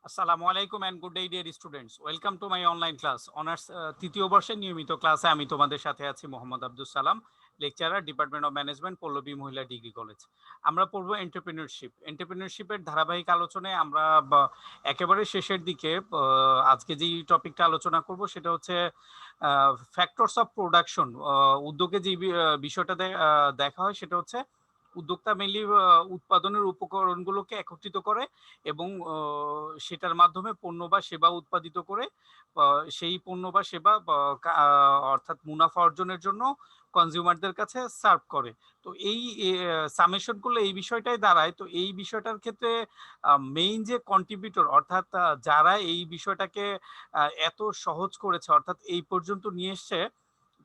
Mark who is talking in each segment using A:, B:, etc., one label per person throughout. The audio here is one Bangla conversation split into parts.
A: আসসালামু আলাইকুম and good day dear students, welcome to my online class honours তৃতীয় বর্ষের নিয়মিত ক্লাসে আমি তোমাদের সাথে আছি Mohammad Abdul Salam, lecturer, department of management, Pallabi মহিলা ডিগ্রি কলেজ। আমরা পড়বো এন্টারপ্রেনিউরশিপের ধারাবাহিক আলোচনায় আমরা একেবারে শেষের দিকে আজকে যে টপিকটা আলোচনা করব সেটা হচ্ছে ফ্যাক্টরস অফ প্রোডাকশন। উদ্যোগে যে বিষয়টা দেখা হয় সেটা হচ্ছে উদ্যোক্তা মেনলি উৎপাদনের উপকরণগুলোকে একত্রিত করে এবং সেটার মাধ্যমে পণ্য বা সেবা উৎপাদিত করে সেই পণ্য বা সেবা অর্থাৎ মুনাফা অর্জনের জন্য কনজিউমারদের কাছে সার্ভ করে। তো এই সামেশন করলে এই বিষয়টাই দাঁড়ায়। তো এই বিষয়টার ক্ষেত্রে মেইন যে কন্ট্রিবিউটর অর্থাৎ যারা এই বিষয়টাকে এত সহজ করেছে অর্থাৎ এই পর্যন্ত নিয়ে এসছে,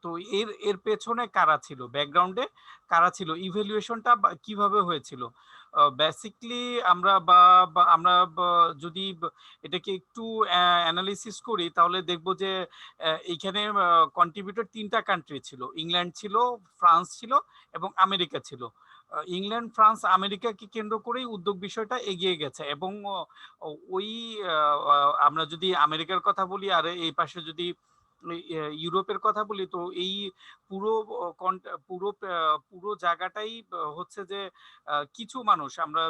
A: তো এর এর পেছনে কারা ছিল, ব্যাকগ্রাউন্ডে কারা ছিল, ইভ্যালুয়েশনটা কিভাবে হয়েছিল। বেসিকলি আমরা যদি এটাকে একটু অ্যানালিসিস করি তাহলে দেখব যে এইখানে কন্ট্রিবিউটর তিনটা কান্ট্রি ছিল, ইংল্যান্ড ছিল, ফ্রান্স ছিল এবং আমেরিকা ছিল। ইংল্যান্ড, ফ্রান্স, আমেরিকাকে কেন্দ্র করেই উদ্যোগ বিষয়টা এগিয়ে গেছে এবং ওই আমরা যদি আমেরিকার কথা বলি আর এই পাশে যদি ইউরোপের কথা বলি, তো এই পুরো পুরো পুরো জায়গাটাই হচ্ছে যে কিছু মানুষ আমরা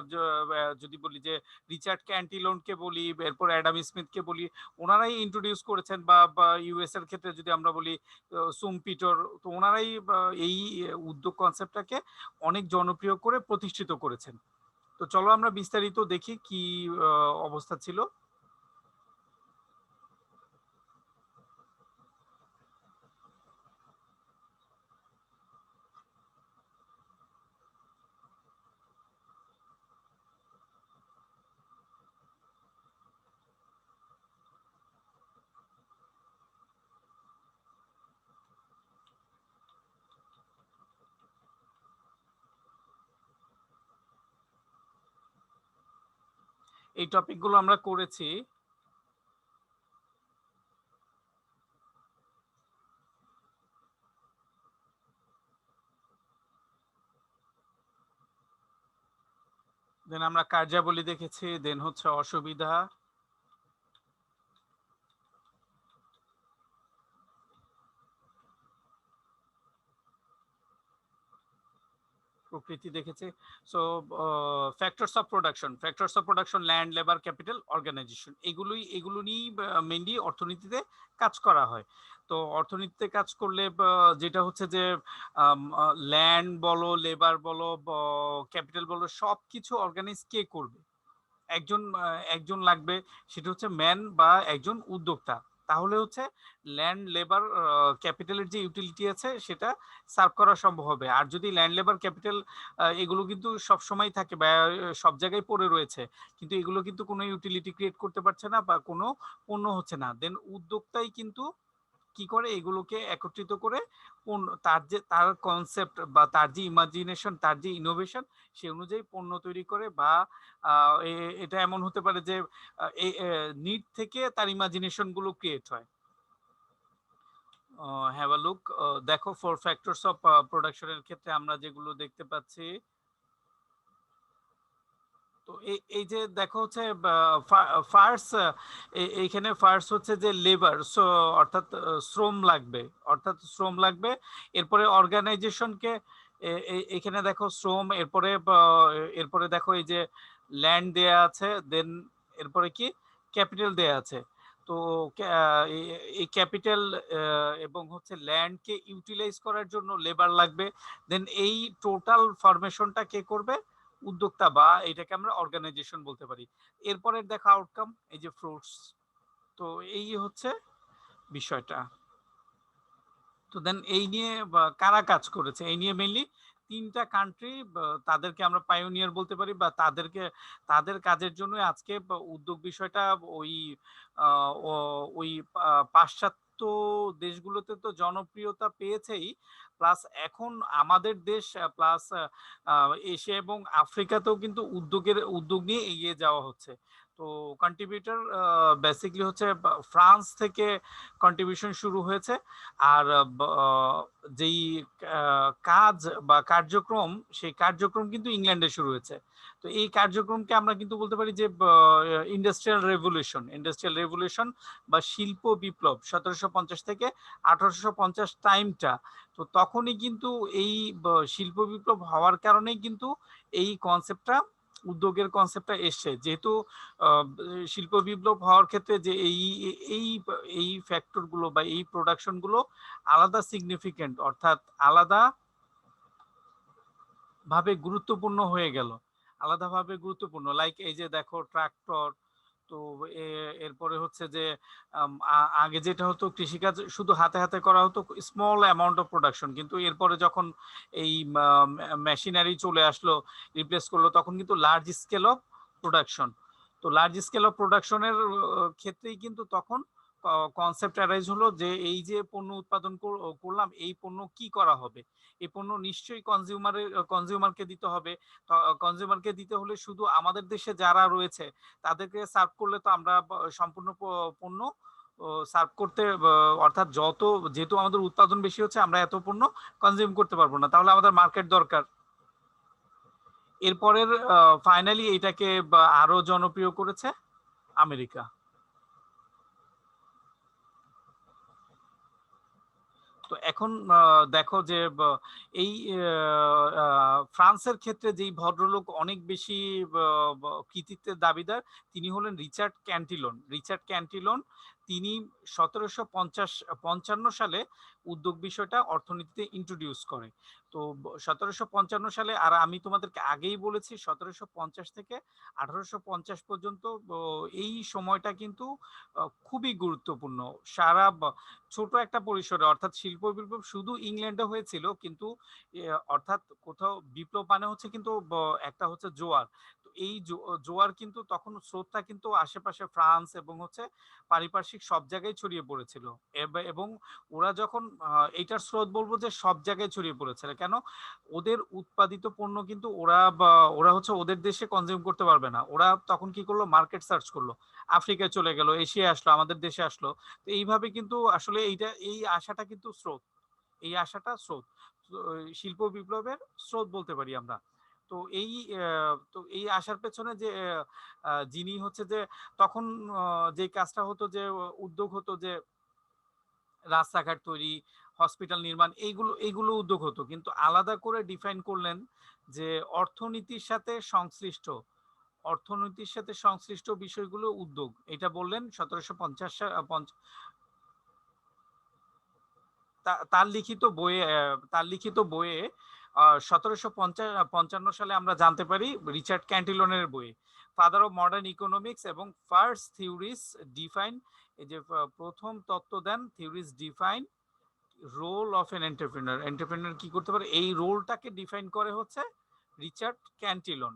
A: যদি বলি যে রিচার্ড ক্যান্টিলনকে বলি, এরপর অ্যাডাম স্মিথকে বলি, ওনারাই ইন্ট্রোডিউস করেছেন। বা ইউএস এর ক্ষেত্রে যদি আমরা বলি সুম পিটর, তো ওনারাই এই উদ্যোগ কনসেপ্টটাকে অনেক জনপ্রিয় করে প্রতিষ্ঠিত করেছেন। তো চলো আমরা বিস্তারিত দেখি কি অবস্থা ছিল। এই টপিকগুলো আমরা করেছি। দেন আমরা কার্যাবলী দেখেছি, দেন হচ্ছে অসুবিধা, প্রকৃতি দেখেছে। So factors of production, land, labour, capital, organisation, এগুলো নিয়েই মেইনলি অর্থনীতিতে কাজ করা হয়। তো অর্থনীতিতে কাজ করলে যেটা হচ্ছে যে ল্যান্ড বলো, লেবার বলো, ক্যাপিটাল বলো, সব কিছু অর্গানাইজ কে করবে? একজন লাগবে, সেটা হচ্ছে ম্যান বা একজন উদ্যোক্তা। তাহলে হচ্ছে ল্যান্ড, লেবার, ক্যাপিটালের যে ইউটিলিটি আছে সেটা সার্ভ করা সম্ভব হবে। আর যদি ল্যান্ড, লেবার, ক্যাপিটাল এগুলো কিন্তু সব সময় থাকে বা সব জায়গায় পড়ে রয়েছে, কিন্তু এগুলো কিন্তু কোনো ইউটিলিটি ক্রিয়েট করতে পারছে না বা কোনো পণ্য হচ্ছে না, দেন উদ্যোক্তাই কিন্তু কি করে এগুলোকে একত্রিত করে তার কনসেপ্ট বা তার যে ইমাজিনেশন, তার যে ইনোভেশন, সে অনুযায়ী পণ্য তৈরি করে। বা এটা এমন হতে পারে যে নিড থেকে তার ইমাজিনেশন গুলো ক্রিয়েট হয়। হ্যাভ আ লুক, দেখো ফর ফ্যাক্টরস অফ প্রোডাকশনের ক্ষেত্রে আমরা যেগুলো দেখতে পাচ্ছি, তো এই যে দেখো হচ্ছে ফার্স্ট, এইখানে ফার্স্ট হচ্ছে যে লেবার, অর্থাৎ শ্রম লাগবে, এরপরে অর্গানাইজেশনকে, এখানে দেখো শ্রম, এরপরে দেখো এই যে ল্যান্ড দেয়া আছে, দেন এরপরে কি ক্যাপিটাল দেয়া আছে। তো এই ক্যাপিটাল এবং হচ্ছে ল্যান্ডকে ইউটিলাইজ করার জন্য লেবার লাগবে। দেন এই টোটাল ফরমেশনটা কে করবে? উদ্যোক্তা, বা এটাকে আমরা অর্গানাইজেশন বলতে পারি। এরপরের দেখা আউটকাম এই যে ফ্রুটস। তো এই হচ্ছে বিষয়টা। তো দেন এই নিয়ে কারা কাজ করেছে, এই নিয়ে মেইনলি তিনটা কান্ট্রি, তাদেরকে আমরা পাইওনিয়ার বলতে পারি, বা তাদের কাজের জন্য আজকে উদ্যোগ বিষয়টা ওই ওই পাশ্চাত্য দেশগুলোতে তো জনপ্রিয়তা পেয়েছেই, প্লাস এখন আমাদের দেশ, প্লাস এশিয়া এবং আফ্রিকাতেও কিন্তু উদ্যোগ নিয়ে এগিয়ে যাওয়া হচ্ছে। তো কন্ট্রিবিউটর বেসিক্যালি হচ্ছে ফ্রান্স থেকে কন্ট্রিবিউশন শুরু হয়েছে। আর যেই কাজ বা কার্যক্রম, সেই কার্যক্রম কিন্তু ইংল্যান্ডে শুরু হয়েছে। তো এই কার্যক্রমকে আমরা কিন্তু বলতে পারি যে ইন্ডাস্ট্রিয়াল রেভলিউশন বা শিল্প বিপ্লব 1750 থেকে 1850 টাইমটা। তো তখনই কিন্তু এই শিল্প বিপ্লব হওয়ার কারণেই কিন্তু এই কনসেপ্টটা, উদ্যোগের কনসেপ্টটা এসছে। যেহেতু শিল্প বিপ্লব হওয়ার ক্ষেত্রে যে এই এই ফ্যাক্টরগুলো বা এই প্রোডাকশনগুলো আলাদা সিগনিফিকেন্ট, অর্থাৎ আলাদা ভাবে গুরুত্বপূর্ণ হয়ে গেল, আলাদাভাবে গুরুত্বপূর্ণ। লাইক এই যে দেখো ট্রাক্টর। তো এরপরে হচ্ছে যে আগে যেটা হতো কৃষিকাজ শুধু হাতে হাতে করা হতো, স্মল অ্যামাউন্ট অফ প্রোডাকশন, কিন্তু এরপরে যখন এই মেশিনারি চলে আসলো, রিপ্লেস করলো, তখন কিন্তু লার্জ স্কেল অফ প্রোডাকশন। তো লার্জ স্কেল অফ প্রোডাকশনের ক্ষেত্রেই কিন্তু তখন কনসেপ্ট অ্যারাইজ হলো যে এই যে পণ্য উৎপাদন করলাম, এই পণ্য কি করা হবে? এই পণ্য নিশ্চয়ই কনজিউমারকে দিতে হবে। কনজিউমারকে দিতে হলে শুধু আমাদের দেশে যারা রয়েছে তাদেরকে সার্ভ করলে তো আমরা সম্পূর্ণ পণ্য সার্ভ করতে, অর্থাৎ যেহেতু আমাদের উৎপাদন বেশি হচ্ছে, আমরা এত পণ্য কনজিউম করতে পারবো না, তাহলে আমাদের মার্কেট দরকার। এরপরের ফাইনালি এটাকে আরো জনপ্রিয় করেছে আমেরিকা। তো এখন দেখো যে এই ফ্রান্সের ক্ষেত্রে যেই ভদ্রলোক অনেক বেশি কৃতিত্বের দাবিদার, তিনি হলেন রিচার্ড ক্যান্টিলন। তিনি 1755 সালে উদ্যোগ বিষয়টা অর্থনীতিতে ইন্ট্রোডিউস করে। তো 1755 সালে, আর আমি তোমাদেরকে আগেই বলেছি 1750 থেকে 1850 পর্যন্ত এই সময়টা কিন্তু খুবই গুরুত্বপূর্ণ। সারা ছোট একটা পরিসরে, অর্থাৎ শিল্প বিপ্লব শুধু ইংল্যান্ডে হয়েছিল, কিন্তু অর্থাৎ কোথাও বিপ্লব মানে হচ্ছে কিন্তু একটা হচ্ছে জোয়ার। তো এই জোয়ার কিন্তু তখন স্রোতটা কিন্তু আশেপাশে ফ্রান্স এবং হচ্ছে পারিপার্শ্বিক সব জায়গায় ছড়িয়ে পড়েছিল। এবং ওরা যখন এইটার স্রোত বলবো যে সব জায়গায় ছড়িয়ে পড়েছিল কেন, ওদের উৎপাদিত পণ্য কিন্তু ওরা হচ্ছে ওদের দেশে কনজিউম করতে পারবে না। ওরা তখন কি করলো, মার্কেট সার্চ করলো, আফ্রিকায় চলে গেল, এশিয়ায় আসলো, আমাদের দেশে আসলো। তো এইভাবে কিন্তু আসলে এই আশাটা কিন্তু স্রোত, এই আশাটা স্রোত, শিল্প বিপ্লবের স্রোত বলতে পারি আমরা। তো এই আশার পেছনে যে যিনি হচ্ছে যে তখন যে কাজটা হতো, যে উদ্যোগ হতো যে রাস্তাঘাট তৈরি, হসপিটাল নির্মাণ, এইগুলো উদ্যোগ হতো, কিন্তু আলাদা করে ডিফাইন করলেন যে অর্থনীতির সাথে সংশ্লিষ্ট বিষয়গুলো উদ্যোগ, এটা বললেন 1750 তার লিখিত বইয়ে 1755 সালে আমরা জানতে পারি রিচার্ড ক্যান্টিলনের বইয়ে, ফাদার অফ মডার্ন ইকোনমিক্স এবং ফার্স্ট থিওরিজ ডিফাইন, এই যে প্রথম তত্ত্ব দেন, theories define role of an entrepreneur কি করতে পারে, এই রোলটাকে ডিফাইন করে হচ্ছে রিচার্ড ক্যান্টিলন।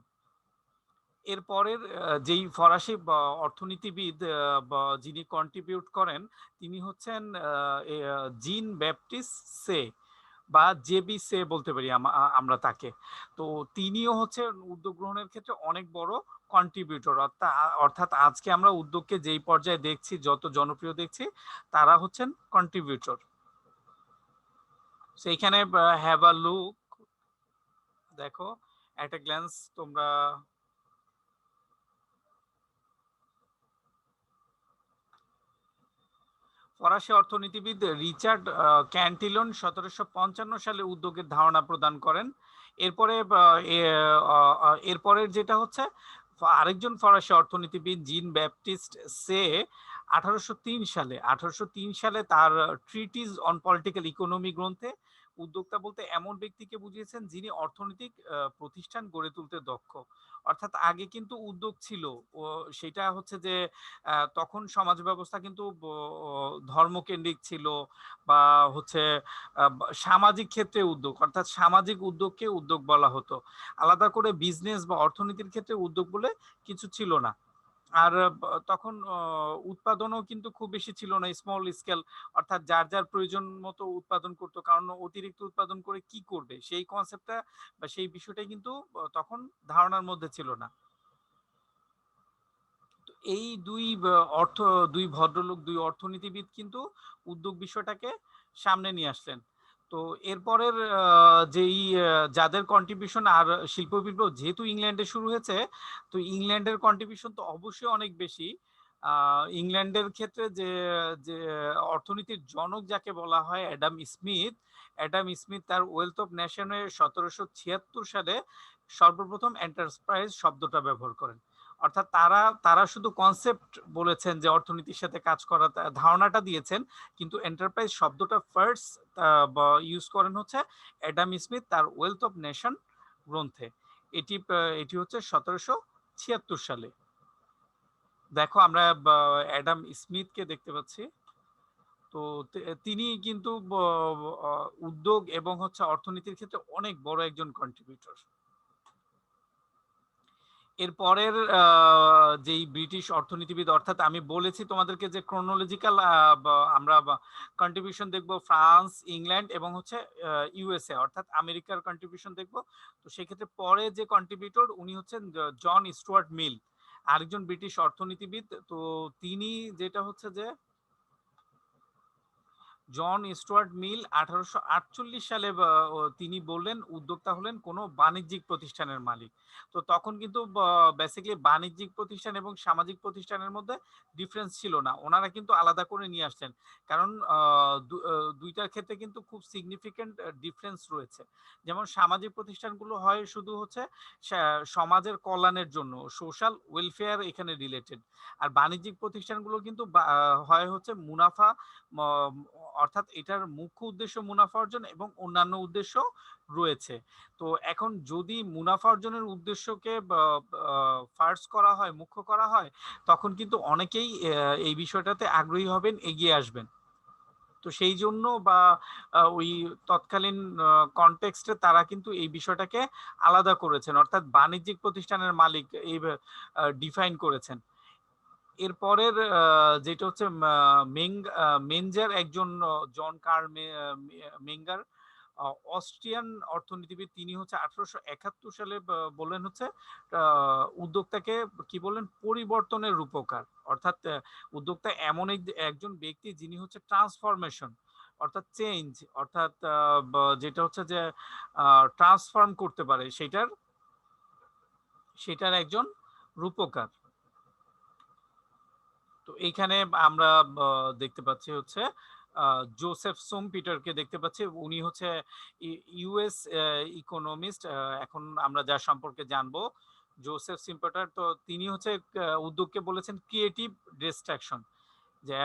A: এরপরের যেই ফরাসি অর্থনীতিবিদ যিনি কন্ট্রিবিউট করেন, তিনি হচ্ছেন জিন ব্যাপটিস্ট সে বা জেবি সে বলতে পারি আমরা তাকে। তো তিনিও হচ্ছে উদ্যোগ গ্রহণের ক্ষেত্রে অনেক বড় কন্ট্রিবিউটর। অর্থাৎ আজকে আমরা উদ্যোগকে যেই পর্যায়ে দেখছি, যত জনপ্রিয় দেখছি, তারা হচ্ছেন কন্ট্রিবিউটর। সেইখানে হ্যাভ আ লুক, দেখো একটা গ্ল্যান্স তোমরা। ফরাসি অর্থনীতিবিদ রিচার্ড ক্যান্টিলন 1755 সালে উদ্যোগের ধারণা প্রদান করেন। এরপরের যেটা হচ্ছে আরেকজন ফরাসি অর্থনীতিবিদ জিন ব্যাপটিস্ট সে 1803 সালে তার ট্রিটিজ অন পলিটিক্যাল ইকোনমি গ্রন্থে উদ্যোক্তা বলতে এমন ব্যক্তিকে বুঝিয়েছেন যিনি অর্থনৈতিক প্রতিষ্ঠান গড়ে তুলতে দক্ষ। অর্থাৎ আগে কিন্তু উদ্যোগ ছিল, ও সেটা হচ্ছে যে তখন সমাজ ব্যবস্থা কিন্তু ধর্মকেন্দ্রিক ছিল, বা হচ্ছে সামাজিক ক্ষেত্রে উদ্যোগ, অর্থাৎ সামাজিক উদ্যোগকে উদ্যোগ বলা হতো। আলাদা করে বিজনেস বা অর্থনীতির ক্ষেত্রে উদ্যোগ বলে কিছু ছিল না। আর তখন উৎপাদনও কিন্তু খুব বেশি ছিল না, স্মল স্কেল, অর্থাৎ যার যার প্রয়োজন মতো উৎপাদন করতো, কারণ অতিরিক্ত উৎপাদন করে কি করবে, সেই কনসেপ্টটা বা সেই বিষয়টাই কিন্তু তখন ধারণার মধ্যে ছিল না। তো এই দুই ভদ্রলোক, দুই অর্থনীতিবিদ কিন্তু উদ্যোগ বিষয়টাকে সামনে নিয়ে আসলেন। তো এরপরের যাদের কন্ট্রিবিউশন আর শিল্প বিপ্লব যেহেতু ইংল্যান্ডে শুরু হয়েছে, তো ইংল্যান্ডের কন্ট্রিবিউশন তো অবশ্যই অনেক বেশি। ইংল্যান্ডের ক্ষেত্রে যে যে অর্থনীতির জনক যাকে বলা হয় অ্যাডাম স্মিথ তার ওয়েলথ অফ নেশনে 1776 সালে সর্বপ্রথম এন্টারপ্রাইজ শব্দটা ব্যবহার করেন। অর্থাৎ তারা শুধু কনসেপ্ট বলেছেন যে অর্থনীতির সাথে কাজ করা, ধারণাটা দিয়েছেন, কিন্তু এন্টারপ্রাইজ শব্দটা ফার্স্ট ইউজ করেন হচ্ছে অ্যাডাম স্মিথ তার ওয়েলথ অফ নেশন গ্রন্থে। এটি হচ্ছে 1776 সালে। দেখো আমরা অ্যাডাম স্মিথকে দেখতে পাচ্ছি। তো তিনি কিন্তু উদ্যোগ এবং হচ্ছে অর্থনীতির ক্ষেত্রে অনেক বড় একজন কন্ট্রিবিউটর। এর পরের যেই ব্রিটিশ অর্থনীতিবিদ, অর্থাৎ আমি বলেছি তোমাদেরকে যে ক্রোনোলজিক্যাল আমরা কন্ট্রিবিউশন দেখব ফ্রান্স, ইংল্যান্ড এবং হচ্ছে ইউএসএ অর্থাৎ আমেরিকার কন্ট্রিবিউশন দেখব। তো সেক্ষেত্রে পরে যে কন্ট্রিবিউটর উনি হচ্ছেন জন স্টুয়ার্ট মিল, আরেকজন ব্রিটিশ অর্থনীতিবিদ। তো তিনি যেটা হচ্ছে যে জন স্টুয়ার্ট মিল 1848 সালে তিনি বললেন উদ্যোক্তা হলেন কোনো বাণিজ্যিক প্রতিষ্ঠানের মালিক। তো তখন কিন্তু বেসিক্যালি বাণিজ্যিক প্রতিষ্ঠান এবং সামাজিক প্রতিষ্ঠানের মধ্যে ডিফারেন্স ছিল না, ওনারা কিন্তু আলাদা করে নিয়ে আসছেন। কারণ দুইটার ক্ষেত্রে কিন্তু খুব সিগনিফিক্যান্ট ডিফারেন্স রয়েছে। যেমন সামাজিক প্রতিষ্ঠানগুলো হয় শুধু হচ্ছে সমাজের কল্যাণের জন্য, সোশ্যাল ওয়েলফেয়ার এখানে রিলেটেড। আর বাণিজ্যিক প্রতিষ্ঠানগুলো কিন্তু হয় হচ্ছে মুনাফা, অর্থাৎ এটার মুখ্য উদ্দেশ্য মুনাফা অর্জন এবং অন্যান্য উদ্দেশ্য রয়েছে। তো এখন যদি মুনাফা অর্জনের উদ্দেশ্যকে ফার্স্ট করা হয়, মুখ্য করা হয়, তখন কিন্তু অনেকেই এই বিষয়টাতে আগ্রহী হবেন, এগিয়ে আসবেন। তো সেই জন্য ওই তৎকালীন কনটেক্সটে তারা কিন্তু এই বিষয়টাকে আলাদা করেছেন, অর্থাৎ বাণিজ্যিক প্রতিষ্ঠানের মালিক এই ডিফাইন করেছেন। এরপরের যেটা হচ্ছে মেঞ্জার, একজন জন কার্ল মেঙ্গার, অস্ট্রিয়ান অর্থনীতিবিদ। তিনি হচ্ছে 1871 সালে বললেন হচ্ছে উদ্যোক্তাকে কি বললেন, পরিবর্তনের রূপকার। অর্থাৎ উদ্যোক্তা এমন একজন ব্যক্তি যিনি হচ্ছে ট্রান্সফরমেশন অর্থাৎ চেঞ্জ, অর্থাৎ যেটা হচ্ছে যে ট্রান্সফর্ম করতে পারে সেটার একজন রূপকার। তো এইখানে আমরা দেখতে পাচ্ছি হচ্ছে জোসেফ সুমপিটারকে দেখতে পাচ্ছি। উনি হচ্ছে ইউএস ইকোনমিস্ট। এখন আমরা যার সম্পর্কে জানবো জোসেফ সুমপিটার, তো তিনি হচ্ছে উদ্যোগকে বলেছেন ক্রিয়েটিভ ডিস্ট্রাকশন, যে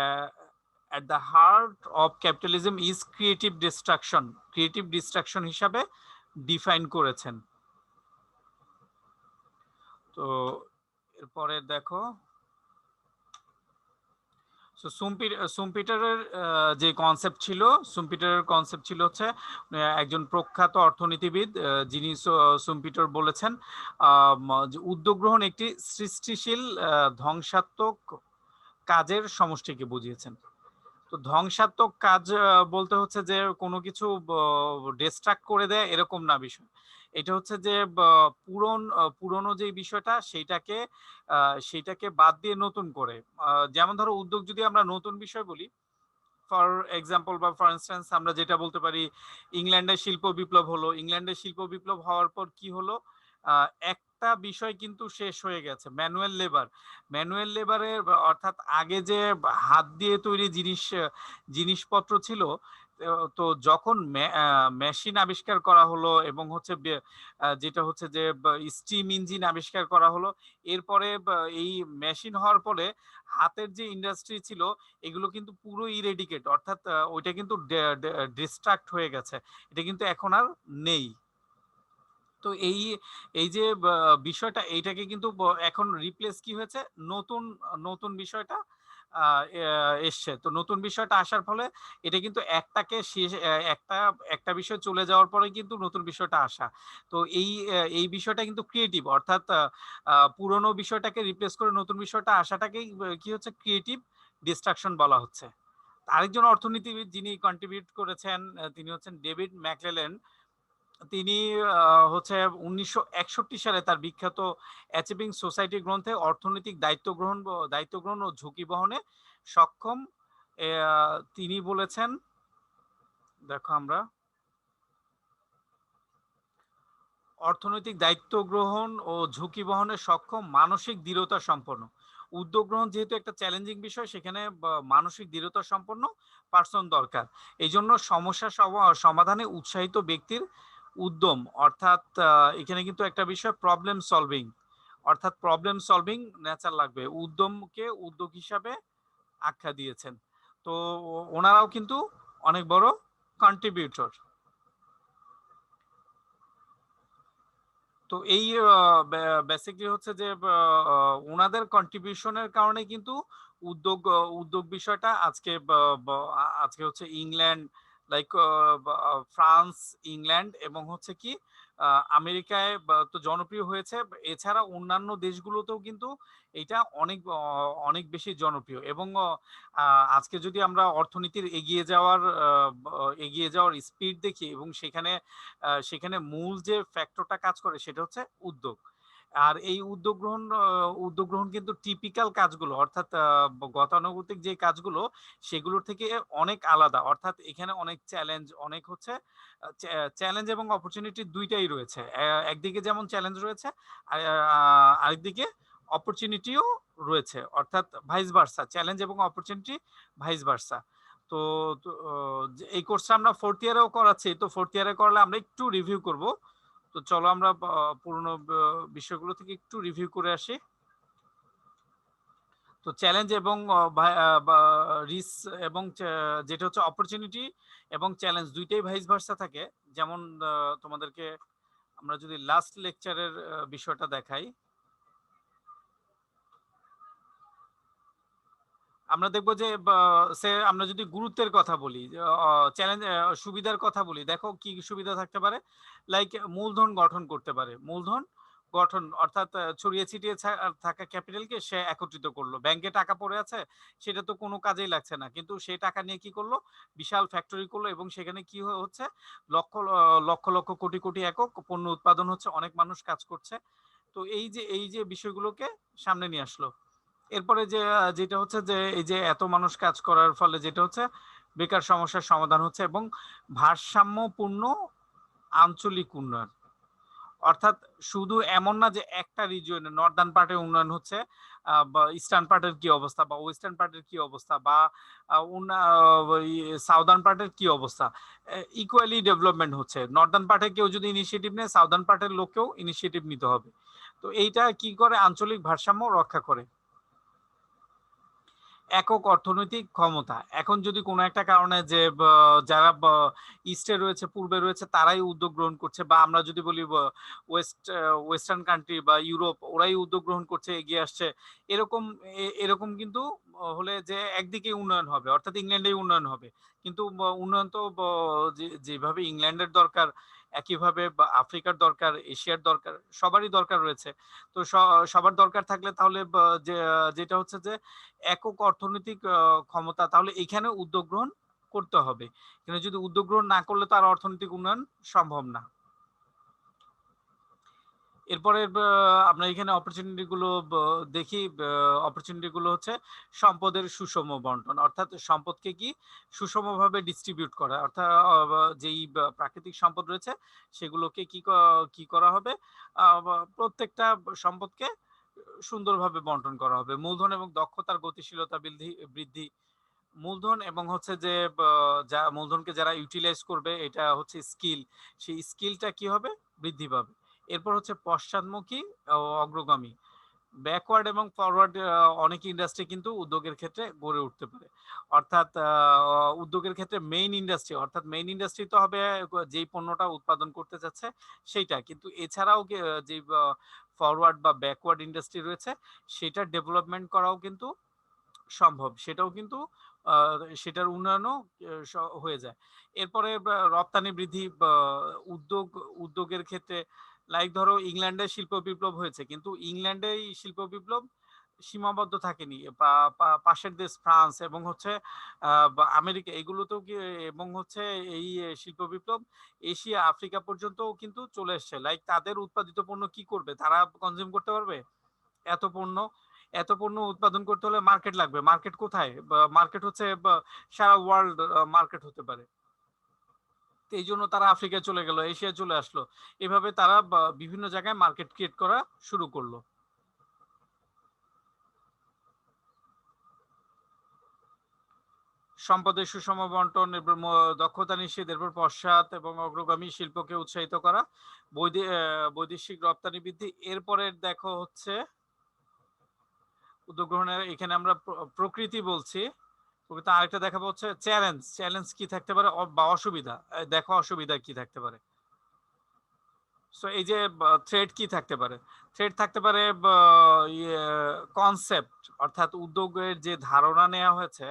A: at the heart of capitalism is creative destruction, creative destruction হিসাবে ডিফাইন করেছেন। তো এরপরে দেখো সুমপিটারের যে কনসেপ্ট ছিল, সুমপিটারের কনসেপ্ট ছিল হচ্ছে একজন প্রখ্যাত অর্থনীতিবিদ যিনি সুমপিটার বলেছেন যে উদ্যোগ গ্রহণ একটি সৃষ্টিশীল ধ্বংসাত্মক কাজের সমষ্টিকে বুঝিয়েছেন। তো ধ্বংসাত্মক কাজ বলতে হচ্ছে যে কোনো কিছু ডিস্ট্রাক্ট করে দেয় এরকম না বিষয়। এটা হচ্ছে যে পুরনো যে বিষয়টা সেইটাকে বাদ দিয়ে নতুন করে, যেমন ধরো উদ্যোগ যদি আমরা নতুন বিষয় বলি, ফর এক্সাম্পল বা ফর ইনস্ট্যান্স আমরা যেটা বলতে পারি ইংল্যান্ডের শিল্প বিপ্লব হলো। ইংল্যান্ডের শিল্প বিপ্লব হওয়ার পর কি হলো, একটা বিষয় কিন্তু শেষ হয়ে গেছে, ম্যানুয়াল লেবারের, অর্থাৎ আগে যে হাত দিয়ে তৈরি জিনিসপত্র ছিল, তো যখন মেশিন আবিষ্কার করা হলো এবং হচ্ছে যেটা হচ্ছে যে স্টিম ইঞ্জিন আবিষ্কার করা হলো, এরপরে এই মেশিন হওয়ার পরে হাতের যে ইন্ডাস্ট্রি ছিল এগুলো কিন্তু পুরো ইরেডিকেট, অর্থাৎ ওইটা কিন্তু ডিস্ট্রাক্ট হয়ে গেছে, এটা কিন্তু এখন আর নেই। তো এই যে বিষয়টা, এইটাকে কিন্তু এখন রিপ্লেস কি হয়েছে, নতুন নতুন বিষয়টা এসছে। তো নতুন বিষয়টা আসার ফলে এটা কিন্তু একটা বিষয় চলে যাওয়ার পরে কিন্তু নতুন বিষয়টা আসা। তো এই বিষয়টা কিন্তু ক্রিয়েটিভ, অর্থাৎ পুরনো বিষয়টাকে রিপ্লেস করে নতুন বিষয়টা আসাটাকেই কি হচ্ছে, ক্রিয়েটিভ ডিস্ট্রাকশন বলা হচ্ছে। আরেকজন অর্থনীতিবিদ যিনি কন্ট্রিবিউট করেছেন তিনি হচ্ছেন ডেভিড ম্যাকলেল্যান্ড। তিনি হচ্ছে 1961 সালে তার বিখ্যাত অ্যাচিভিং সোসাইটি গ্রন্থে অর্থনৈতিক দায়িত্ব গ্রহণ ও ঝুঁকি বহনে সক্ষম তিনি বলেছেন, দেখো আমরা অর্থনৈতিক দায়িত্ব গ্রহণ ও ঝুঁকি বহনে সক্ষম মানসিক দৃঢ়তা সম্পন্ন উদ্যোগ গ্রহণ যেহেতু একটা চ্যালেঞ্জিং বিষয়, সেখানে মানসিক দৃঢ়তা সম্পন্ন পার্সন দরকার। এই জন্য সমস্যা সমাধানে উৎসাহিত ব্যক্তির উদ্যম, অর্থাৎ এখানে কিন্তু একটা বিষয় প্রবলেম সলভিং, অর্থাৎ প্রবলেম সলভিং নেচার লাগবে। উদ্যমকে উদ্যোগ হিসাবে আখ্যা দিয়েছেন। তো ওনারাও কিন্তু অনেক বড় কন্ট্রিবিউটর। তো এই বেসিকলি হচ্ছে যে ওনাদের কন্ট্রিবিউশনের কারণে কিন্তু উদ্যোগ বিষয়টা আজকে হচ্ছে ইংল্যান্ড, লাইক ফ্রান্স, ইংল্যান্ড এবং হচ্ছে কি আমেরিকায় তো জনপ্রিয় হয়েছে। এছাড়া অন্যান্য দেশগুলোতেও কিন্তু এটা অনেক বেশি জনপ্রিয়। এবং আজকে যদি আমরা অর্থনীতির এগিয়ে যাওয়ার স্পিড দেখি এবং সেখানে মূল যে ফ্যাক্টরটা কাজ করে সেটা হচ্ছে উদ্যোগ। আর এই উদ্যোগ গ্রহণ কিন্তু টিপিক্যাল কাজগুলো, অর্থাৎ গতানুগতিক যে কাজগুলো সেগুলোর থেকে অনেক আলাদা। অর্থাৎ এখানে অনেক চ্যালেঞ্জ এবং অপরচুনিটি দুইটাই রয়েছে। একদিকে যেমন চ্যালেঞ্জ রয়েছে, আরেকদিকে অপরচুনিটিও রয়েছে, অর্থাৎ ভাইস ভার্সা, চ্যালেঞ্জ এবং অপরচুনিটি ভাইস ভার্সা। তো এই কোর্সটা আমরা 4th ইয়ারেও করাচ্ছি। তো 4th ইয়ারে করলে আমরা একটু রিভিউ করব। তো চলো আমরা পুরনো বিষয়গুলো থেকে একটু রিভিউ করে আসি। তো চ্যালেঞ্জ এবং রিস্ক এবং যেটা হচ্ছে অপরচুনিটি এবং চ্যালেঞ্জ দুইটাই ভাইস ভার্সা থাকে। যেমন তোমাদেরকে আমরা যদি লাস্ট লেকচারের বিষয়টা দেখাই, আমরা দেখবো যে আমরা যদি গুরুত্বের কথা বলি, চ্যালেঞ্জ সুবিধার কথা বলি, দেখো কি সুবিধা থাকতে পারে। লাইক মূলধন গঠন করতে পারে, মূলধন গঠন অর্থাৎ ছড়িয়ে ছিটিয়ে থাকা ক্যাপিটালকে সে একত্রিত করলো। ব্যাংকে টাকা পড়ে আছে, সেটা তো কোনো কাজেই লাগছে না, কিন্তু সেই টাকা নিয়ে কি করলো, বিশাল ফ্যাক্টরি করলো এবং সেখানে কি হচ্ছে, লক্ষ লক্ষ লক্ষ কোটি কোটি একক পণ্য উৎপাদন হচ্ছে, অনেক মানুষ কাজ করছে। তো এই যে বিষয়গুলোকে সামনে নিয়ে আসলো। এরপরে যেটা হচ্ছে যে এই যে এত মানুষ কাজ করার ফলে যেটা হচ্ছে বেকার সমস্যার সমাধান হচ্ছে এবং ভারসাম্যপূর্ণ আঞ্চলিক উন্নয়ন। অর্থাৎ শুধু এমন না যে একটা রিজিয়নে নর্দার্ন পার্টের উন্নয়ন হচ্ছে, বা ইস্টার্ন পার্টের কি অবস্থা, বা ওয়েস্টার্ন পার্টের কি অবস্থা, বা সাউদার্ন পার্টের কি অবস্থা, ইকুয়ালি ডেভেলপমেন্ট হচ্ছে। নর্দার্ন পার্টে কেউ যদি ইনিশিয়েটিভ নেয়, সাউদার্ন পার্টের লোককেও ইনিশিয়েটিভ নিতে হবে। তো এইটা কি করে, আঞ্চলিক ভারসাম্য রক্ষা করে। একক অর্থনৈতিক ক্ষমতা। এখন যদি কোনো একটা কারণে যে যারা ইস্টে রয়েছে, পূর্বে রয়েছে, তারাই উদ্যোগ গ্রহণ করছে, বা আমরা যদি বলি ওয়েস্টার্ন কান্ট্রি বা ইউরোপ, ওরাই উদ্যোগ গ্রহণ করছে, এগিয়ে আসছে, এরকম কিন্তু হলে যে একদিকে উন্নয়ন হবে, অর্থাৎ ইংল্যান্ডেই উন্নয়ন হবে। কিন্তু উন্নয়ন তো যেভাবে ইংল্যান্ডের দরকার, একইভাবে আফ্রিকার দরকার, এশিয়ার দরকার, সবারই দরকার রয়েছে। তো সবার দরকার থাকলে তাহলে যেটা হচ্ছে যে একক অর্থনৈতিক ক্ষমতা, তাহলে এখানে উদ্যোগ গ্রহণ করতে হবে। কিন্তু যদি উদ্যোগ গ্রহণ না করলে তো আর অর্থনৈতিক উন্নয়ন সম্ভব না। এরপরে আমরা এখানে অপরচুনিটি গুলো দেখি। অপরচুনিটি গুলো হচ্ছে সম্পদের সুষম বন্টন, অর্থাৎ সম্পদকে কি সুষমভাবে ডিস্ট্রিবিউট করা, অর্থাৎ যেই প্রাকৃতিক সম্পদ রয়েছে সেগুলোকে কি করা হবে, প্রত্যেকটা সম্পদকে সুন্দরভাবে বন্টন করা হবে। মূলধন এবং দক্ষতার গতিশীলতা বৃদ্ধি। মূলধন এবং হচ্ছে যে যা মূলধনকে যারা ইউটিলাইজ করবে, এটা হচ্ছে স্কিল, সেই স্কিলটা কি হবে, বৃদ্ধি পাবে। এরপর হচ্ছে পশ্চাৎমুখী ও অগ্রগামী। ব্যাকওয়ার্ড এবং ফরওয়ার্ড অনেক ইন্ডাস্ট্রি কিন্তু উদ্যোগের ক্ষেত্রে গড়ে উঠতে পারে। অর্থাৎ উদ্যোগের ক্ষেত্রে মেইন ইন্ডাস্ট্রি তো হবে যেই পণ্যটা উৎপাদন করতে যাচ্ছে সেইটা, কিন্তু এছাড়াও যে ফরওয়ার্ড বা ব্যাকওয়ার্ড ইন্ডাস্ট্রি রয়েছে সেটা ডেভেলপমেন্ট করাও কিন্তু সম্ভব, সেটাও কিন্তু সেটার উন্নয়নও হয়ে যায়। এরপরে রপ্তানি বৃদ্ধি। উদ্যোগের ক্ষেত্রে লাইক ধরো ইংল্যান্ডে শিল্প বিপ্লব হয়েছে, কিন্তু ইংল্যান্ডে শিল্প বিপ্লব সীমাবদ্ধ থাকেনি। পাশের দেশ ফ্রান্স এবং হচ্ছে আমেরিকা এগুলোতেও কি, এবং হচ্ছে এই শিল্প বিপ্লব এশিয়া আফ্রিকা পর্যন্তও কিন্তু চলে এসছে। লাইক তাদের উৎপাদিত পণ্য কি করবে, তারা কনজিউম করতে পারবে? এত পণ্য এত পণ্য উৎপাদন করতে হলে মার্কেট লাগবে। মার্কেট কোথায়? মার্কেট হচ্ছে সারা ওয়ার্ল্ড মার্কেট হতে পারে। এই জন্য তারা আফ্রিকায় চলে গেল, এশিয়ায় চলে আসলো। এভাবে তারা বিভিন্ন জায়গায় মার্কেট ক্রিয়েট করা শুরু করলো। সম্পদের সুষম বন্টন, দক্ষতা নিশ্চিত, এরপর পশ্চাৎ এবং অগ্রগামী শিল্পকে উৎসাহিত করা, বৈদেশিক রপ্তানি বৃদ্ধি। এরপরে দেখো হচ্ছে উদ্যোগ গ্রহণের, এখানে আমরা প্রকৃতি বলছি। আরেকটা দেখাবো হচ্ছে চ্যালেঞ্জ। চ্যালেঞ্জ কি থাকতে পারে বা অসুবিধা, দেখো অসুবিধা কি থাকতে পারে। সো এই যে থ্রেড কি থাকতে পারে, থ্রেড থাকতে পারে কনসেপ্ট, অর্থাৎ উদ্যোগের যে ধারণা নেওয়া হয়েছে,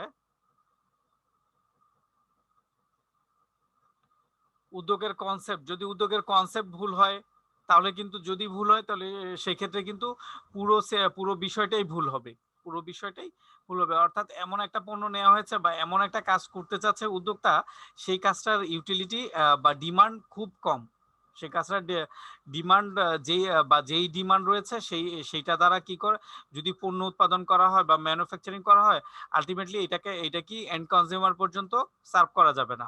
A: উদ্যোগের কনসেপ্ট, যদি উদ্যোগের কনসেপ্ট ভুল হয় তাহলে কিন্তু, যদি ভুল হয় তাহলে সেই ক্ষেত্রে কিন্তু পুরো বিষয়টাই ভুল হবে, পুরো বিষয়টাই ভুল হবে। অর্থাৎ এমন একটা পণ্য নেওয়া হয়েছে বা এমন একটা কাজ করতে চাচ্ছে উদ্যোক্তা, সেই কাজটার ইউটিলিটি বা ডিমান্ড খুব কম। সেই কাজটার ডিমান্ড যেই ডিমান্ড রয়েছে সেইটা দ্বারা কি করে, যদি পণ্য উৎপাদন করা হয় বা ম্যানুফ্যাকচারিং করা হয়, আলটিমেটলি এটা কি এন্ড কনজিউমার পর্যন্ত সার্ভ করা যাবে না।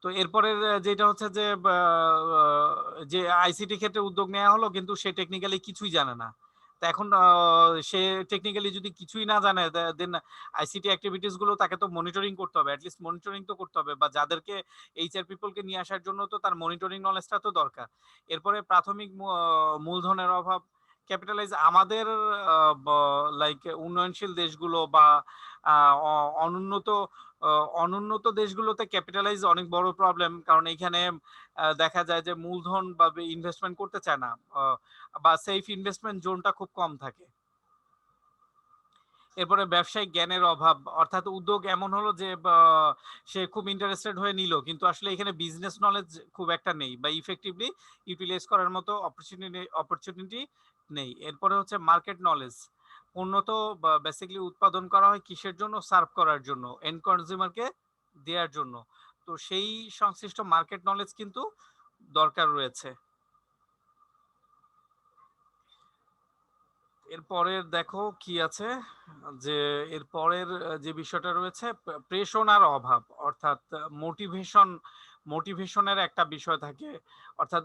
A: তো এরপরের যেটা হচ্ছে যে আইসিটি ক্ষেত্রে উদ্যোগ নেওয়া হলো, কিন্তু সে টেকনিক্যালি কিছুই জানে না। তো এখন সে টেকনিক্যালি যদি কিছুই না জানে, দেন আইসিটি অ্যাক্টিভিটিস গুলো তাকে তো মনিটরিং করতে হবে, অ্যাটলিস্ট মনিটরিং তো করতে হবে, বা যাদেরকে এইচআর পিপলকে নিয়ে আসার জন্য তো তার মনিটরিং নলেজটা তো দরকার। এরপরে প্রাথমিক মূলধনের অভাব, ক্যাপিটালাইজ। আমাদের লাইক উন্নয়নশীল দেশগুলো বা অনুন্নত অনুন্নত দেশগুলোতে ক্যাপিটালাইজ অনেক বড় প্রবলেম, কারণ এখানে দেখা যায় যে মূলধন বা ইনভেস্টমেন্ট করতে চায় না, বা সেফ ইনভেস্টমেন্ট জোনটা খুব কম থাকে। এরপরে ব্যবসায়িক জ্ঞানের অভাব, অর্থাৎ উদ্যোগ এমন হলো যে সে খুব ইন্টারেস্টেড হয়ে নিল, কিন্তু আসলে এখানে বিজনেস নলেজ খুব একটা নেই বা ইফেক্টিভলি ইউটিলাইজ করার মতো অপরচুনিটি নেই। এরপরে হচ্ছে মার্কেট নলেজ। পণ্য তো বেসিক্যালি উৎপাদন করা হয় কিসের জন্য? সার্ভ করার জন্য, এন্ড কনজিউমারকে দেওয়ার জন্য। তো সেই সংশ্লিষ্ট মার্কেট নলেজ কিন্তু দরকার রয়েছে। এরপরের দেখো কি আছে, যে এরপরের যে বিষয়টা রয়েছে প্রেরণার অভাব, অর্থাৎ মোটিভেশনের একটা বিষয় থাকে। অর্থাৎ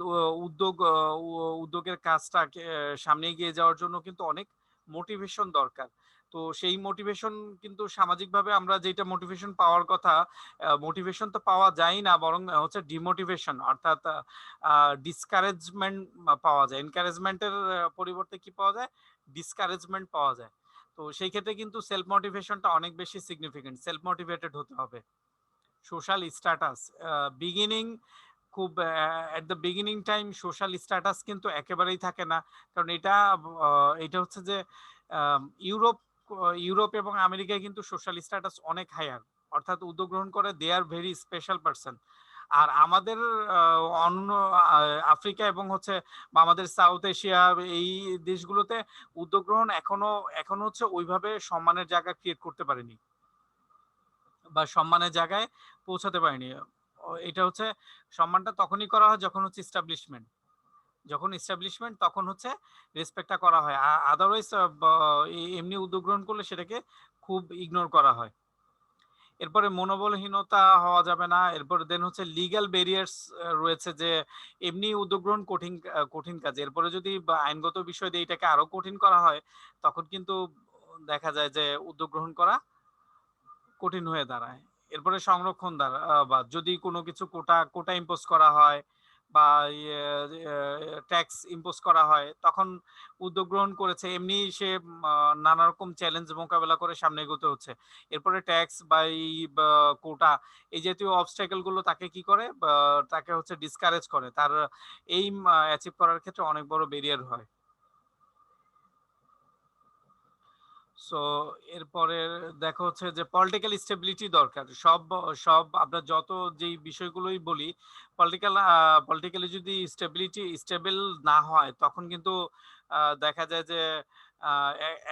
A: উদ্যোগের কাজটাকে সামনে এগিয়ে যাওয়ার জন্য কিন্তু অনেক মোটিভেশন দরকার। তো সেই মোটিভেশন কিন্তু সামাজিকভাবে আমরা যেটা মোটিভেশন পাওয়ার কথা, মোটিভেশন তো পাওয়া যায় না, বরং হচ্ছে ডিমোটিভেশন, অর্থাৎ ডিসকারেজমেন্ট পাওয়া যায়। এনকারেজমেন্টের পরিবর্তে কি পাওয়া যায়? ডিসকারেজমেন্ট পাওয়া যায়। তো সেই ক্ষেত্রে কিন্তু সেলফ মোটিভেশনটা অনেক বেশি সিগনিফিকেন্ট, সেলফ মোটিভেটেড হতে হবে। সোশ্যাল স্ট্যাটাস, বিগিনিং খুব at the beginning time social status কিন্তু একেবারেই থাকে না, কারণ এটা হচ্ছে যে ইউরোপ ইউরোপ এবং আমেরিকায় কিন্তু সোশ্যাল স্ট্যাটাস অনেক হায়ার, অর্থাৎ উদ্যোগ গ্রহণ করে দে আর ভেরি স্পেশাল পারসন। আর আমাদের অন্য আফ্রিকা এবং হচ্ছে বা আমাদের সাউথ এশিয়া এই দেশগুলোতে উদ্যোগ গ্রহণ এখনো হচ্ছে ওইভাবে সম্মানের জায়গা ক্রিয়েট করতে পারেনি বা সম্মানের জায়গায় পৌঁছাতে পারেনি। এটা হচ্ছে সম্মানটা তখনই করা হয় যখন হচ্ছে ইস্টাবলিশমেন্ট, তখন হচ্ছে রেসপেক্টটা করা হয়। আদারওয়াইজ এমনি উদ্যোগ গ্রহণ করলে সেটাকে খুব ইগনোর করা হয়। এরপরে মনোবলহীনতা হওয়া যাবে না। এরপরে দেন হচ্ছে লিগ্যাল ব্যারিয়ার্স রয়েছে, যে এমনি উদ্যোগ গ্রহণ কঠিন কাজ। এরপরে যদি আইনগত বিষয় দিয়ে এটাকে আরো কঠিন করা হয়, তখন কিন্তু দেখা যায় যে উদ্যোগ গ্রহণ করা কঠিন হয়ে দাঁড়ায়। এরপরে সংরক্ষণ দ্বারা বা যদি কোনো কিছু কোটা ইম্পোজ করা হয় বা ট্যাক্স ইম্পোজ করা হয়, তখন উদ্যোগ গ্রহণ করেছে এমনি সে নানা রকম চ্যালেঞ্জ মোকাবেলা করে সামনে এগোতে হচ্ছে। এরপরে ট্যাক্স বা এই কোটা এই জাতীয় অবস্ট্যাকেল গুলো তাকে কি করে, তাকে হচ্ছে ডিসকারেজ করে, তার এইম অ্যাচিভ করার ক্ষেত্রে অনেক বড় ব্যারিয়ার হয়। সো এরপরে দেখো হচ্ছে যে পলিটিক্যাল স্টেবিলিটি দরকার। সব সব আমরা যত যেই বিষয়গুলোই বলি, পলিটিক্যালি যদি স্টেবল না হয়, তখন কিন্তু দেখা যায় যে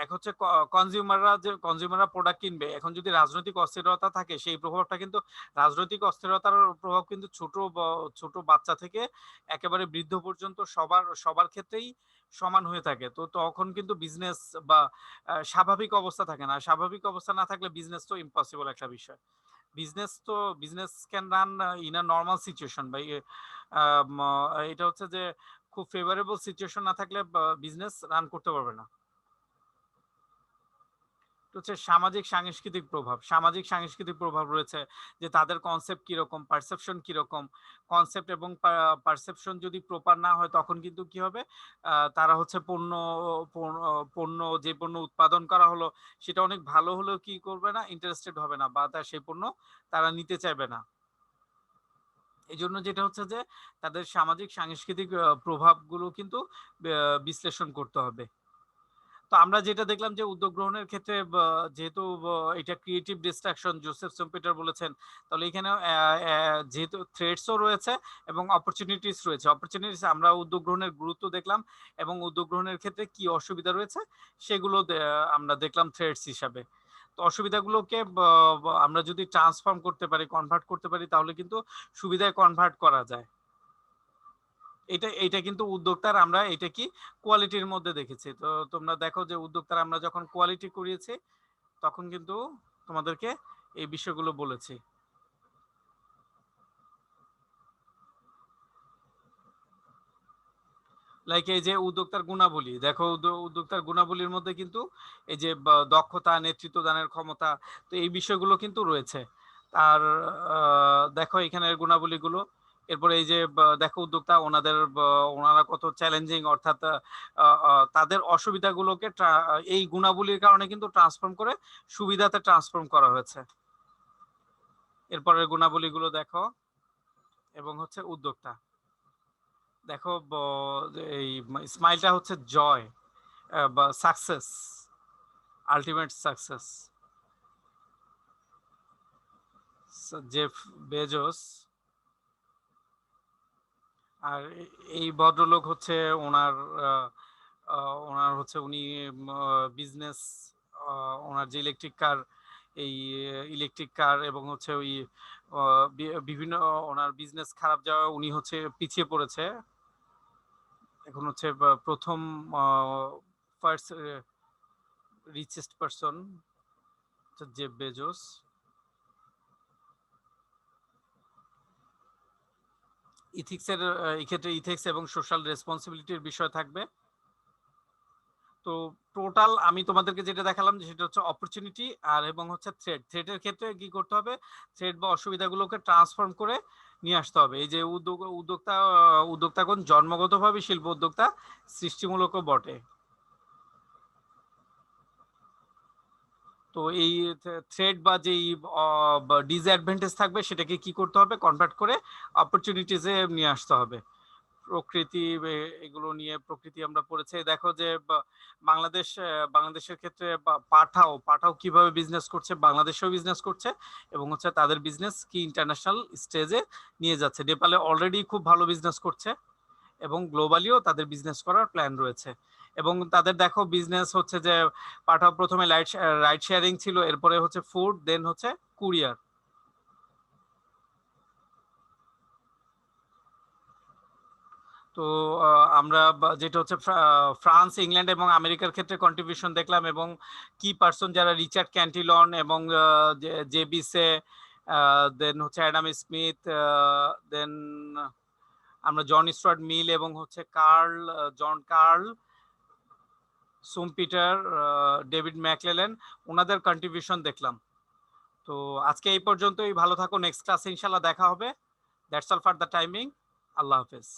A: এক হচ্ছে কনজিউমাররা প্রোডাক্ট কিনবে, এখন যদি রাজনৈতিক অস্থিরতা থাকে সেই প্রভাবটা কিন্তু, রাজনৈতিক অস্থিরতার প্রভাব কিন্তু ছোট বাচ্চা থেকে একেবারে বৃদ্ধ পর্যন্ত সবার ক্ষেত্রেই সমান হয়ে থাকে। তো তখন কিন্তু বিজনেস বা স্বাভাবিক অবস্থা থাকে না, স্বাভাবিক অবস্থা না থাকলে বিজনেস তো ইম্পসিবল একটা বিষয়। Business can run in a normal situation বা এটা হচ্ছে যে খুব ফেভারেবল সিচুয়েশন না থাকলে বিজনেস রান করতে পারবে না। হচ্ছে সামাজিক সাংস্কৃতিক প্রভাব রয়েছে, যে তাদের কনসেপ্ট কিরকম, পারসেপশন কিরকম। কনসেপ্ট এবং পারসেপশন যদি প্রপার না হয় তখন কিন্তু কি হবে, তারা হচ্ছে পণ্য যে পণ্য উৎপাদন করা হলো সেটা অনেক ভালো হলেও কি করবে না, ইন্টারেস্টেড হবে না, বা সেই পণ্য তারা নিতে চাইবে না। এই জন্য যেটা হচ্ছে যে তাদের সামাজিক সাংস্কৃতিক প্রভাবগুলো কিন্তু বিশ্লেষণ করতে হবে। তো আমরা যেটা দেখলাম যে উদ্যোগ গ্রহণের ক্ষেত্রে যেহেতু এটা ক্রিয়েটিভ ডিস্ট্রাকশন জোসেফ সোমপিটার বলেছেন, তাহলে এখানে যেহেতু থ্রেটসও রয়েছে এবং অপরচুনিটিস রয়েছে। অপরচুনিটিস আমরা উদ্যোগ গ্রহণের গুরুত্ব দেখলাম এবং উদ্যোগ গ্রহণের ক্ষেত্রে কি অসুবিধা রয়েছে সেগুলো আমরা দেখলাম থ্রেটস হিসাবে। তো অসুবিধাগুলোকে আমরা যদি ট্রান্সফর্ম করতে পারি, কনভার্ট করতে পারি, তাহলে কিন্তু সুবিধায় কনভার্ট করা যায়। এটা কিন্তু উদ্যোক্তার আমরা এটা কি কোয়ালিটির মধ্যে দেখেছি। তো তোমরা দেখো যে উদ্যোক্তার আমরা যখন কোয়ালিটি করিয়েছি তখন কিন্তু তোমাদেরকে এই বিষয়গুলো বলেছি। লাইক এই যে উদ্যোক্তার গুণাবলী দেখো, উদ্যোক্তার গুণাবলীর মধ্যে কিন্তু এই যে দক্ষতা, নেতৃত্ব দানের ক্ষমতা, তো এই বিষয়গুলো কিন্তু রয়েছে। আর দেখো এখানের গুণাবলীগুলো। এরপরে এই যে দেখো উদ্যোক্তা ওনারা কত চ্যালেঞ্জিং, অর্থাৎ তাদের অসুবিধাগুলোকে এই গুণাবলীর কারণে কিন্তু ট্রান্সফর্ম করে সুবিধাতে ট্রান্সফর্ম করা হয়েছে। এরপরের গুণাবলীগুলো দেখো, এবং হচ্ছে উদ্যোক্তা দেখো এই স্মাইলটা হচ্ছে জয় বা success, ultimate success. Jeff Bezos, আর এই ভদ্রলোক হচ্ছে ওনার ওনার হচ্ছে উনি বিজনেস, ওনার যে ইলেকট্রিক কার এবং হচ্ছে ওই বিভিন্ন ওনার বিজনেস খারাপ যাওয়া, উনি হচ্ছে পিছিয়ে পড়েছে। এখন হচ্ছে প্রথম first richest person Jeff Bezos. এক্ষেত্রে ইথিক্স এবং সোশ্যাল রেসপন্সিবিলিটির বিষয় থাকবে। তো টোটাল আমি তোমাদেরকে যেটা দেখালাম যে সেটা হচ্ছে অপরচুনিটি আর এবং হচ্ছে থ্রেটের ক্ষেত্রে কি করতে হবে, থ্রেট বা অসুবিধাগুলোকে ট্রান্সফর্ম করে নিয়ে আসতে হবে। এই যে উদ্যোক্তাগণ জন্মগতভাবে শিল্প উদ্যোক্তা, সৃষ্টিমূলকও বটে। তো এই থ্রেড বা যেই ডিসঅ্যাডভান্টেজ থাকবে সেটাকে কি করতে হবে, কনভার্ট করে অপরচুনিটিসে নিয়ে আসতে হবে। প্রকৃতি, এগুলো নিয়ে প্রকৃতি আমরা পড়েছি। দেখো যে বাংলাদেশের ক্ষেত্রে পাঠাও কিভাবে বিজনেস করছে, বাংলাদেশেও বিজনেস করছে এবং হচ্ছে তাদের বিজনেস কি ইন্টারন্যাশনাল স্টেজে নিয়ে যাচ্ছে। নেপালে অলরেডি খুব ভালো বিজনেস করছে এবং গ্লোবালিও তাদের বিজনেস করার প্ল্যান রয়েছে। এবং তাদের দেখো বিজনেস হচ্ছে যে পাঠাও প্রথমে রাইড শেয়ারিং ছিল, এরপরে হচ্ছে ফুড, দেন হচ্ছে কুরিয়ার। তো আমরা যেটা হচ্ছে ফ্রান্স, ইংল্যান্ড এবং আমেরিকার ক্ষেত্রে কন্ট্রিবিউশন দেখলাম, এবং কি পার্সন যারা রিচার্ড ক্যান্টিলন এবং জেবিসে, দেন হচ্ছে অ্যাডাম স্মিথ, দেন আমরা জন স্টুয়ার্ট মিল এবং হচ্ছে জন কার্ল, সুমপিটার, ডেভিড ম্যাকলেলেন, ওনাদের কন্ট্রিবিউশন দেখলাম। তো আজকে এই পর্যন্তই, ভালো থাকো, নেক্সট ক্লাসে ইনশাল্লাহ দেখা হবে। That's all for the timing. আল্লাহ হাফেজ।